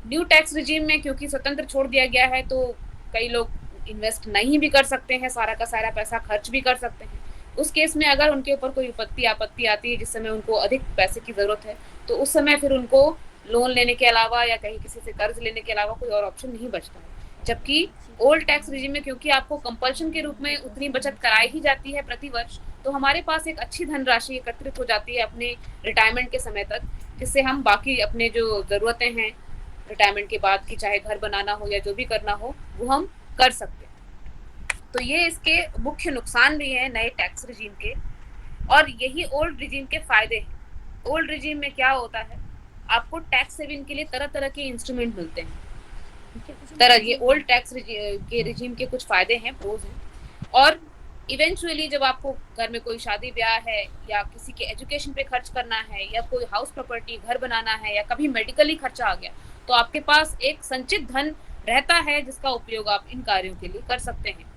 न्यू टैक्स रिजीम में क्योंकि स्वतंत्र छोड़ दिया गया है तो कई लोग इन्वेस्ट नहीं भी कर सकते हैं, सारा का सारा पैसा खर्च भी कर सकते हैं। उस केस में अगर उनके ऊपर कोई विपत्ति आपत्ति आती है जिस समय उनको अधिक पैसे की जरूरत है तो उस समय फिर उनको लोन लेने के अलावा या कहीं किसी से कर्ज लेने के अलावा कोई और ऑप्शन नहीं बचता है। जबकि ओल्ड टैक्स रिजीम में क्योंकि आपको कंपल्शन के रूप में उतनी बचत कराई ही जाती है प्रति वर्ष, तो हमारे पास एक अच्छी धनराशि एकत्रित हो जाती है अपने रिटायरमेंट के समय तक, जिससे हम बाकी अपने जो जरूरतें हैं रिटायरमेंट के बाद की, चाहे घर बनाना हो या जो भी करना हो, वो हम कर सकते हैं। तो ये इसके मुख्य नुकसान भी हैं नए टैक्स रिजीम के, और यही ओल्ड रिजीम के फायदे हैं। ओल्ड रिजीम में क्या होता है, आपको टैक्स सेविंग के लिए तरह तरह के इंस्ट्रूमेंट मिलते हैं। ये ओल्ड टैक्स के रिजीम के कुछ फायदे हैं, प्रोज हैं। और इवेंचुअली जब आपको घर में कोई शादी ब्याह है या किसी के एजुकेशन पे खर्च करना है या कोई हाउस प्रॉपर्टी घर बनाना है या कभी मेडिकली खर्चा आ गया तो आपके पास एक संचित धन रहता है जिसका उपयोग आप इन कार्यों के लिए कर सकते हैं।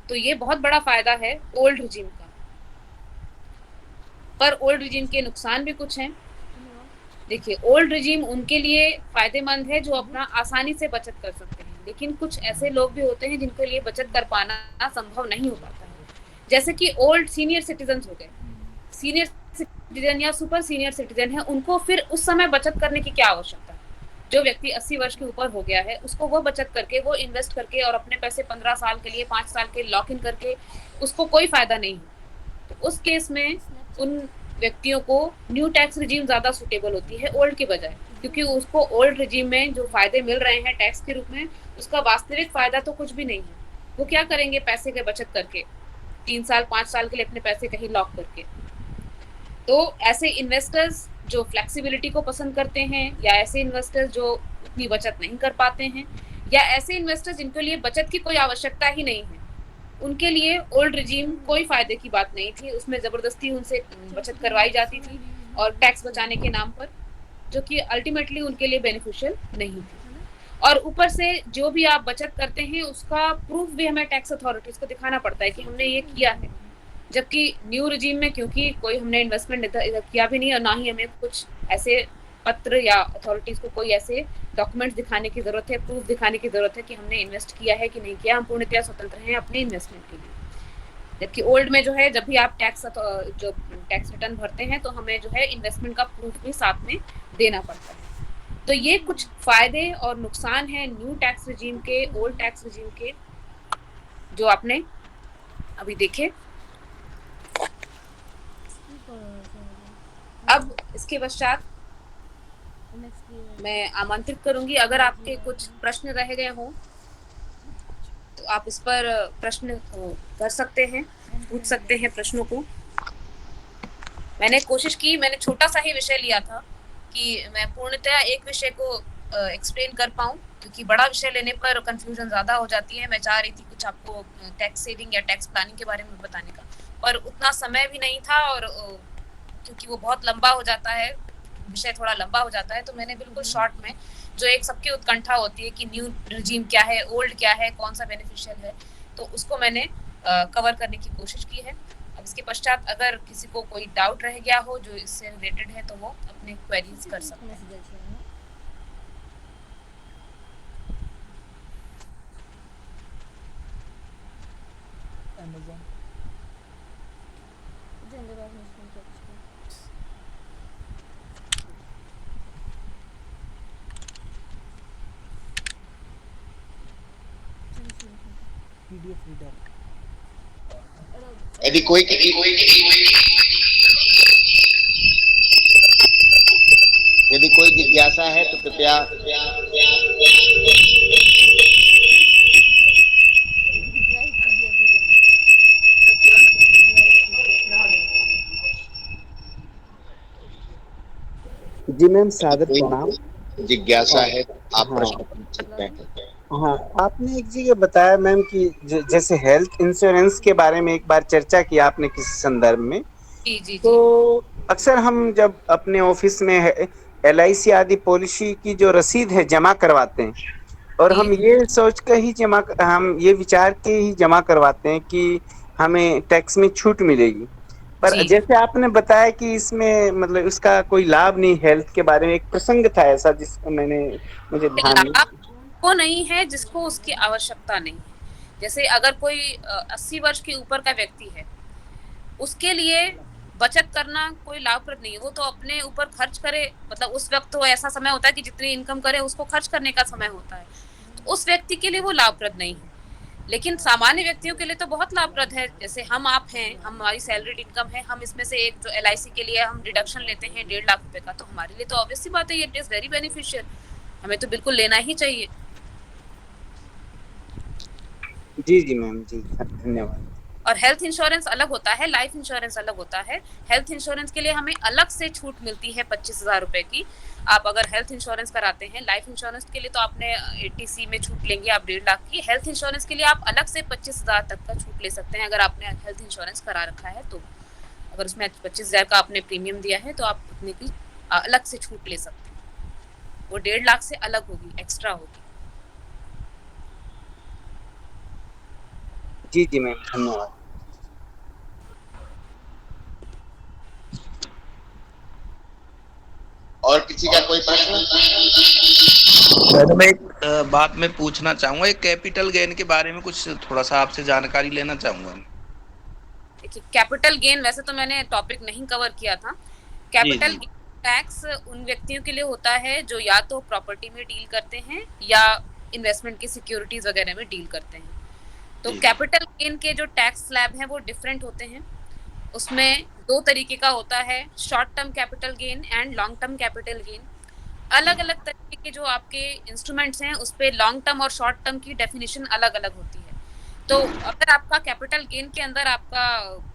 तो ये बहुत बड़ा फायदा है ओल्ड रिजीम का। पर ओल्ड रिजीम के नुकसान भी कुछ हैं। देखिए, ओल्ड रिजीम उनके लिए फायदेमंद है जो अपना आसानी से बचत कर सकते हैं, लेकिन कुछ ऐसे लोग भी होते हैं जिनके लिए बचत कर पाना संभव नहीं हो पाता है। जैसे कि ओल्ड सीनियर सिटीजन हो गए, सीनियर सिटीजन या सुपर सीनियर सिटीजन है, उनको फिर उस समय बचत करने की क्या आवश्यकता है। जो व्यक्ति 80 वर्ष के ऊपर हो गया है उसको वो बचत करके, वो इन्वेस्ट करके और अपने पैसे 15 साल के लिए 5 साल के लॉक इन करके उसको कोई फायदा नहीं है। तो उस केस में उन व्यक्तियों को न्यू टैक्स रिजीम ज्यादा सुटेबल होती है ओल्ड के बजाय, क्योंकि उसको ओल्ड रिजीम में जो फायदे मिल रहे हैं टैक्स के रूप में उसका वास्तविक फायदा तो कुछ भी नहीं है। वो क्या करेंगे पैसे के बचत करके 3 साल 5 साल के लिए अपने पैसे कहीं लॉक करके। तो ऐसे इन्वेस्टर्स जो फ्लेक्सिबिलिटी को पसंद करते हैं या ऐसे इन्वेस्टर्स जो उतनी बचत नहीं कर पाते हैं या ऐसे इन्वेस्टर्स जिनके लिए बचत की कोई आवश्यकता ही नहीं है, उनके लिए ओल्ड रिजीम कोई फायदे की बात नहीं थी। उसमें जबरदस्ती उनसे बचत करवाई जाती थी और टैक्स बचाने के नाम पर, जो कि अल्टीमेटली उनके लिए बेनिफिशियल नहीं थी। और ऊपर से जो भी आप बचत करते हैं उसका प्रूफ भी हमें टैक्स अथॉरिटीज को दिखाना पड़ता है कि हमने ये किया है। जबकि न्यू रिजीम में क्योंकि कोई हमने इन्वेस्टमेंट किया भी नहीं और ना ही हमें कुछ ऐसे पत्र या अथॉरिटीज को कोई ऐसे डॉक्यूमेंट्स दिखाने की जरूरत है, प्रूफ दिखाने की जरूरत है कि हमने इन्वेस्ट किया है कि नहीं किया। हम पूर्णतया स्वतंत्र हैं अपने इन्वेस्टमेंट के लिए। जबकि ओल्ड में जो है जब भी आप जो टैक्स रिटर्न भरते हैं तो हमें जो है इन्वेस्टमेंट का प्रूफ भी साथ में देना पड़ता है। तो ये कुछ फायदे और नुकसान हैं न्यू टैक्स रिजीम के ओल्ड टैक्स रिजीम के, जो आपने अभी देखे। अब इसके पश्चात मैं आमंत्रित करूंगी, अगर आपके कुछ प्रश्न रह गए हों तो आप इस पर प्रश्न कर सकते हैं, पूछ सकते हैं प्रश्नों को। मैंने कोशिश की, मैंने छोटा सा ही विषय लिया था कि मैं पूर्णतया एक विषय को एक्सप्लेन कर पाऊं, क्योंकि बड़ा विषय लेने पर कंफ्यूजन ज्यादा हो जाती है। मैं चाह रही थी कुछ आपको टैक्स सेविंग या टैक्स प्लानिंग के बारे में बताने का, पर उतना समय भी नहीं था और क्योंकि वो बहुत लंबा हो जाता है, विषय थोड़ा लंबा हो जाता है, तो मैंने बिल्कुल शॉर्ट में, जो एक सबकी उत्कंठा होती है कि न्यू रिजीम क्या है, ओल्ड क्या है, कौन सा बेनिफिशियल है, तो उसको मैंने कवर करने की कोशिश की है। अब इसके पश्चात अगर किसी को कोई डाउट रह गया हो जो इससे रिलेटेड है तो वो अपने क्वेरीज कर सकते हैं। यदि कोई यदि कोई जिज्ञासा है तो कृपया जी मैम, सादर प्रणाम। जिज्ञासा है तो आप हाँ प्रश्न पूछ सकते हैं। हाँ, आपने एक जगह बताया मैम कि जैसे हेल्थ इंश्योरेंस के बारे में एक बार चर्चा की आपने किसी संदर्भ में। जी जी तो जी अक्सर हम जब अपने ऑफिस में LIC आदि पॉलिसी की जो रसीद है जमा करवाते हैं, और जी हम ये सोच कर ही हम ये विचार के ही जमा करवाते हैं कि हमें टैक्स में छूट मिलेगी। पर जी। जैसे आपने बताया कि इसमें मतलब इसका कोई लाभ नहीं, हेल्थ के बारे में एक प्रसंग था ऐसा जिसको मुझे ध्यान नहीं। लाभ वो नहीं है जिसको उसकी आवश्यकता नहीं है। जैसे अगर कोई 80 वर्ष के ऊपर का व्यक्ति है, उसके लिए बचत करना कोई लाभप्रद नहीं है। वो तो अपने ऊपर खर्च करे, मतलब उस वक्त तो ऐसा समय होता है कि जितनी इनकम करे उसको खर्च करने का समय होता है, तो उस व्यक्ति के लिए वो लाभप्रद नहीं है। लेकिन सामान्य व्यक्तियों के लिए तो बहुत लाभप्रद है। जैसे हम आप हैं, हमारी सैलरीड इनकम है, हम इसमें से एक जो LIC के लिए हम डिडक्शन लेते हैं 1.5 लाख रुपए का, तो हमारे लिए तो ऑब्वियस सी बात है, ये इट इज वेरी बेनिफिशियल, हमें तो बिल्कुल लेना ही चाहिए। जी जी मैम, जी धन्यवाद। और हेल्थ इंश्योरेंस अलग होता है, लाइफ इंश्योरेंस अलग होता है। हेल्थ इंश्योरेंस के लिए हमें अलग से छूट मिलती है 25,000 रुपए की। आप अगर हेल्थ इंश्योरेंस कराते हैं, लाइफ इंश्योरेंस के लिए तो आपने 80C में छूट लेंगे आप 1.5 लाख की। हेल्थ इंश्योरेंस के लिए आप अलग से 25,000 तक का छूट ले सकते हैं अगर आपने हेल्थ इंश्योरेंस करा रखा है तो। अगर उसमें 25,000 का आपने प्रीमियम दिया है तो आप उतने की अलग से छूट ले सकते हैं। वो 1.5 लाख से अलग होगी, एक्स्ट्रा होगी। जी जी मैम, धन्यवाद। और किसी का कोई प्रश्न? मैडम, एक बात मैं पूछना चाहूंगा, एक कैपिटल गेन के बारे में कुछ थोड़ा सा आपसे जानकारी लेना चाहूंगा। देखिए, कैपिटल गेन वैसे तो मैंने टॉपिक नहीं कवर किया था। G capital G gain tax उन व्यक्तियों के लिए होता है जो या तो प्रॉपर्टी में डील करते हैं या इन्वेस्टमेंट की सिक्योरिटीज वगैरह में डील करते हैं। तो जी कैपिटल गेन के जो टैक्स स्लैब हैं वो डिफरेंट होते हैं। उसमें दो तरीके का होता है, short term capital gain and long term capital gain. अलग अलग तरीके के जो आपके इंस्ट्रूमेंट्स हैं उस पे लॉन्ग टर्म और शॉर्ट टर्म की डेफिनेशन अलग अलग होती है। तो अगर आपका कैपिटल गेन के अंदर आपका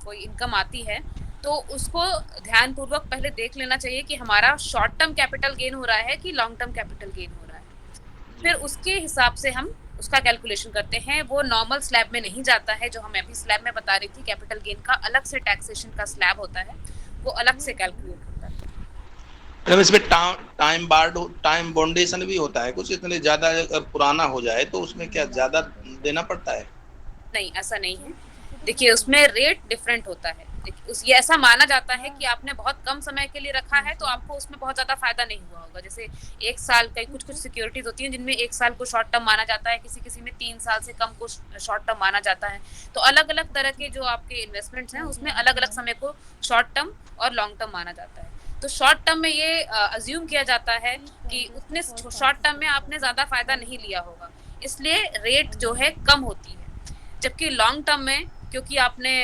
कोई इनकम आती है तो उसको ध्यानपूर्वक पहले देख लेना चाहिए कि हमारा शॉर्ट टर्म कैपिटल गेन हो रहा है कि लॉन्ग टर्म कैपिटल गेन हो रहा है। फिर उसके हिसाब से हम उसका कैलकुलेशन करते हैं। वो नॉर्मल स्लैब में नहीं जाता है, जो हम अभी स्लैब में बता रही थी, कैपिटल गेन का अलग से टैक्सेशन का स्लैब होता है, वो अलग से कैलकुलेट होता है। मैडम, इसमें टाइम बाउंडेशन भी होता है कुछ, इतने ज्यादा अगर पुराना हो जाए तो उसमें क्या ज्यादा देना पड़ता है? नहीं, ऐसा नहीं है। देखिए, उसमें रेट डिफरेंट होता है। ये ऐसा माना जाता है कि आपने बहुत कम समय के लिए रखा है तो आपको उसमें बहुत ज्यादा फायदा नहीं हुआ होगा। जैसे 1 साल का, कुछ कुछ सिक्योरिटीज होती हैं जिनमें 1 साल को शॉर्ट टर्म माना जाता है, किसी किसी में 3 साल से कम को शॉर्ट टर्म माना जाता है। तो अलग अलग तरह के जो आपके इन्वेस्टमेंट्स हैं उसमें अलग अलग समय को शॉर्ट टर्म और लॉन्ग टर्म माना जाता है। तो शॉर्ट टर्म में ये अज्यूम किया जाता है कि उतने शॉर्ट टर्म में आपने ज्यादा फायदा नहीं लिया होगा, इसलिए रेट जो है कम होती है। जबकि लॉन्ग टर्म में क्योंकि आपने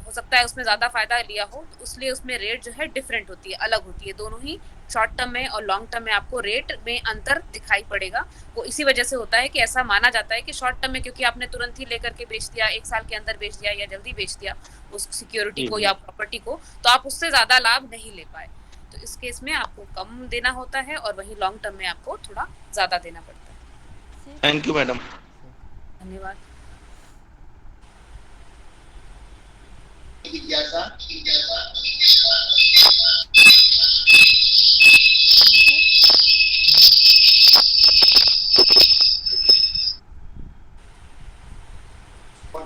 हो सकता है उसमें ज्यादा फायदा लिया हो, तो इसलिए उसमें रेट जो है डिफरेंट होती है, अलग होती है। दोनों ही शॉर्ट टर्म में और लॉन्ग टर्म में आपको रेट में अंतर दिखाई पड़ेगा। वो इसी वजह से होता है कि ऐसा माना जाता है कि शॉर्ट टर्म में क्योंकि आपने तुरंत ही लेकर के बेच दिया, 1 साल के अंदर बेच दिया या जल्दी बेच दिया उस सिक्योरिटी को या प्रॉपर्टी को, तो आप उससे ज्यादा लाभ नहीं ले पाए। तो इस केस में आपको कम देना होता है और वहीं लॉन्ग टर्म में आपको थोड़ा ज्यादा देना पड़ता है। Thank you madam. धन्यवाद। जिज्ञासा?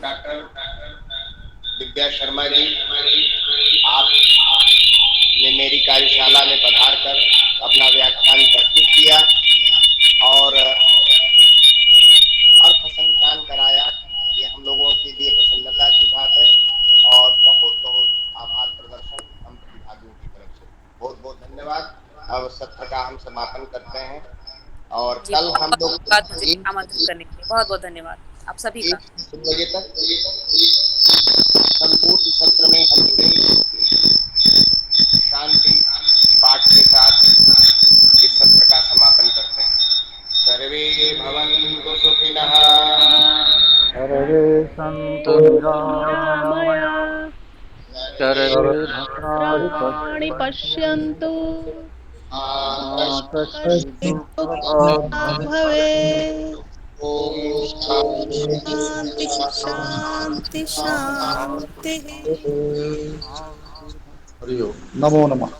डॉक्टर विद्या शर्मा जी, आपने मेरी कार्यशाला में पधार कर अपना व्याख्यान प्रस्तुत किया और अर्थसंख्यान कराया। ये हम लोगों के लिए प्रसन्नता की बात है और बहुत बहुत आभार प्रदर्शन हम प्रतिभागियों की तरफ से। बहुत बहुत धन्यवाद। अब सत्र का हम समापन करते हैं और कल हम लोग मुझे आमंत्रित करने के लिए बहुत बहुत धन्यवाद। आप सभी का। 3 बजे तक संपूर्ण सत्र में हम जुड़ेंगे शांति पाठ के साथ। इस सत्र का समापन करते हैं। सर्वे भवन्तु सुखिनः। सर्वे सन्तु निरामया सर्वे भद्राणि भद्राणि पश्यन्तु मा मा कश्चित् कश्चित् दुःखभाग् दुःखभाग् भवेत्। भवेत्। ओम ॐ शांति शान्ति शान्ति शान्तिः। हरि ओम। नमो नमः।